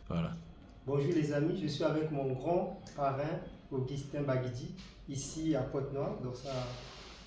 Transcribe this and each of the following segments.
Voilà. Bonjour les amis, je suis avec mon grand parrain Augustin Baguidi, ici à Pointe-Noire,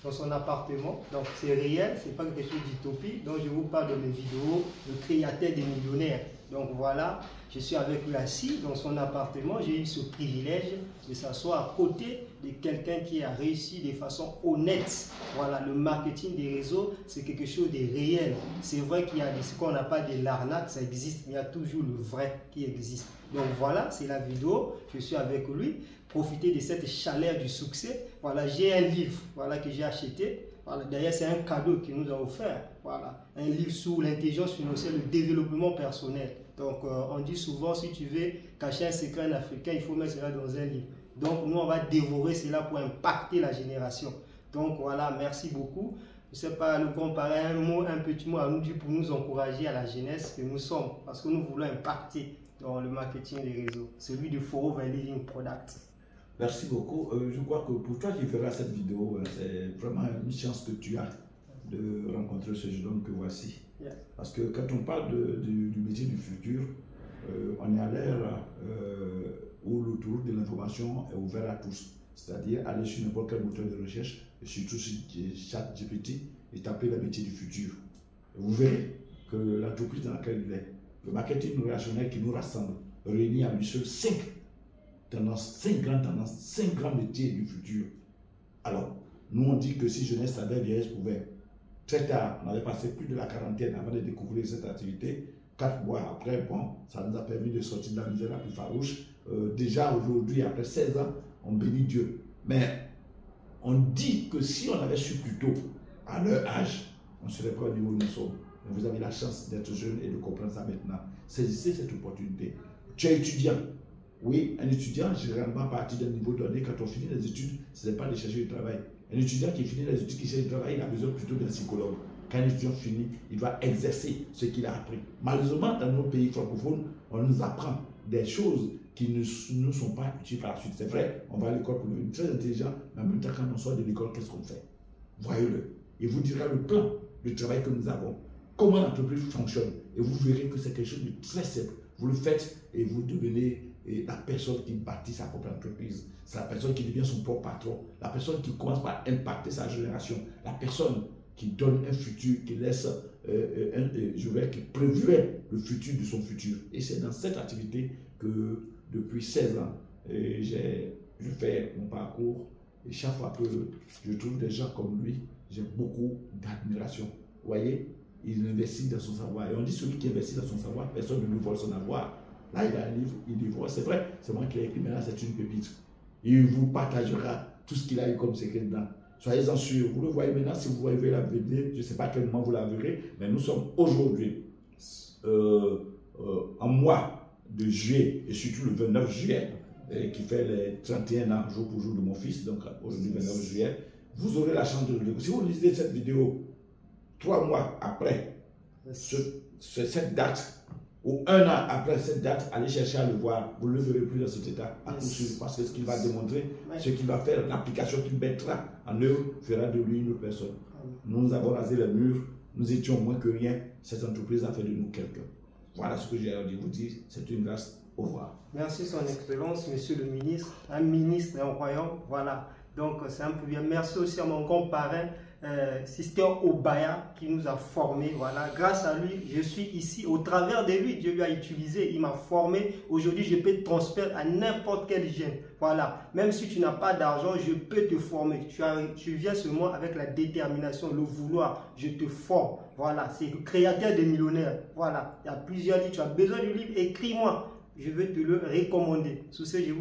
dans son appartement. Donc c'est réel, c'est pas quelque chose d'utopique. Donc je vous parle de mes vidéos, le créateur des millionnaires. Donc voilà, je suis avec lui assis dans son appartement. J'ai eu ce privilège de s'asseoir à côté de quelqu'un qui a réussi de façon honnête. Voilà, le marketing des réseaux, c'est quelque chose de réel. C'est vrai qu'il y a ce qu'on n'a pas de l'arnaque, ça existe, mais il y a toujours le vrai qui existe. Donc voilà, c'est la vidéo, je suis avec lui. Profitez de cette chaleur du succès. Voilà, j'ai un livre voilà, que j'ai acheté. Voilà, d'ailleurs, c'est un cadeau qu'il nous a offert. Voilà, un livre sur l'intelligence financière, le développement personnel. Donc, on dit souvent, si tu veux cacher un secret en africain, il faut mettre cela dans un livre. Donc, nous, on va dévorer cela pour impacter la génération. Donc, voilà, merci beaucoup. Je ne sais pas, nous comparer un petit mot à nous dire pour nous encourager à la jeunesse que nous sommes. Parce que nous voulons impacter dans le marketing des réseaux. Celui de Forever Living Product. Merci beaucoup. Je crois que pour toi qui feras cette vidéo, c'est vraiment une chance que tu as de rencontrer ce jeune homme que voici. Yeah. Parce que quand on parle du métier du futur, on est à l'ère où l'autoroute de l'information est ouverte à tous. C'est-à-dire aller sur n'importe quel moteur de recherche, et surtout sur ChatGPT, et taper le métier du futur. Et vous verrez que l'entreprise dans laquelle il est, le marketing relationnel qui nous rassemble, réunit à lui seul 5 grandes tendances, 5 grands métiers du futur. Alors, nous on dit que si jeunesse savait, vieillesse pouvait. Très tard, on avait passé plus de la quarantaine avant de découvrir cette activité. 4 mois après, bon, ça nous a permis de sortir de la misère la plus farouche. Déjà aujourd'hui, après 16 ans, on bénit Dieu. Mais on dit que si on avait su plus tôt, à leur âge, on ne serait pas au niveau où nous sommes. Mais vous avez la chance d'être jeune et de comprendre ça maintenant. Saisissez cette opportunité. Tu es étudiant. Oui, un étudiant, généralement, à partir d'un niveau donné, quand on finit les études, ce n'est pas de chercher du travail. Un étudiant qui finit les études, qui cherche du travail, il a besoin plutôt d'un psychologue. Quand un étudiant finit, il va exercer ce qu'il a appris. Malheureusement, dans nos pays francophones, on nous apprend des choses qui ne nous sont pas utiles par la suite. C'est vrai, on va à l'école pour devenir très intelligent, mais en même temps, quand on sort de l'école, qu'est-ce qu'on fait? Voyez-le. Il vous dira le plan de travail que nous avons, comment l'entreprise fonctionne. Et vous verrez que c'est quelque chose de très simple. Vous le faites et vous devenez la personne qui bâtit sa propre entreprise. C'est la personne qui devient son propre patron. La personne qui commence par impacter sa génération. La personne qui donne un futur, qui laisse, qui prévoit le futur de son futur. Et c'est dans cette activité que depuis 16 ans, je fais mon parcours. Et chaque fois que je trouve des gens comme lui, j'ai beaucoup d'admiration. Vous voyez, il investit dans son savoir. Et on dit celui qui investit dans son savoir, personne ne lui vole son avoir. Là, il a un livre, il dit, c'est vrai, c'est moi qui l'ai écrit, mais là, c'est une pépite. Il vous partagera tout ce qu'il a eu comme secret dedans. Soyez-en sûrs. Vous le voyez maintenant, si vous voyez la vidéo, je ne sais pas à quel moment vous la verrez, mais nous sommes aujourd'hui, en mois de juillet, et surtout le 29 juillet, qui fait les 31 ans, jour pour jour de mon fils, donc aujourd'hui 29 juillet, vous aurez la chance de le découvrir. Si vous lisez cette vidéo 3 mois après cette date, ou 1 an après cette date, allez chercher à le voir. Vous ne le verrez plus dans cet état. À coup sûr, parce que ce qu'il va démontrer, ce qu'il va faire, l'application qu'il mettra en œuvre, fera de lui une autre personne. Nous avons rasé les murs, nous étions moins que rien. Cette entreprise a fait de nous quelqu'un. Voilà ce que j'ai à vous dire. C'est une grâce. Au revoir. Merci son excellence, monsieur le ministre. Un ministre incroyable. Voilà. Donc, c'est un peu bien. Merci aussi à mon grand parrain, Sister Obaya, qui nous a formés. Voilà. Grâce à lui, je suis ici. Au travers de lui, Dieu lui a utilisé. Il m'a formé. Aujourd'hui, je peux te transmettre à n'importe quel jeune. Voilà. Même si tu n'as pas d'argent, je peux te former. Tu viens seulement avec la détermination, le vouloir. Je te forme. Voilà. C'est le créateur des millionnaires. Voilà. Il y a plusieurs livres. Tu as besoin du livre, écris-moi. Je vais te le recommander. Sous ce, je vous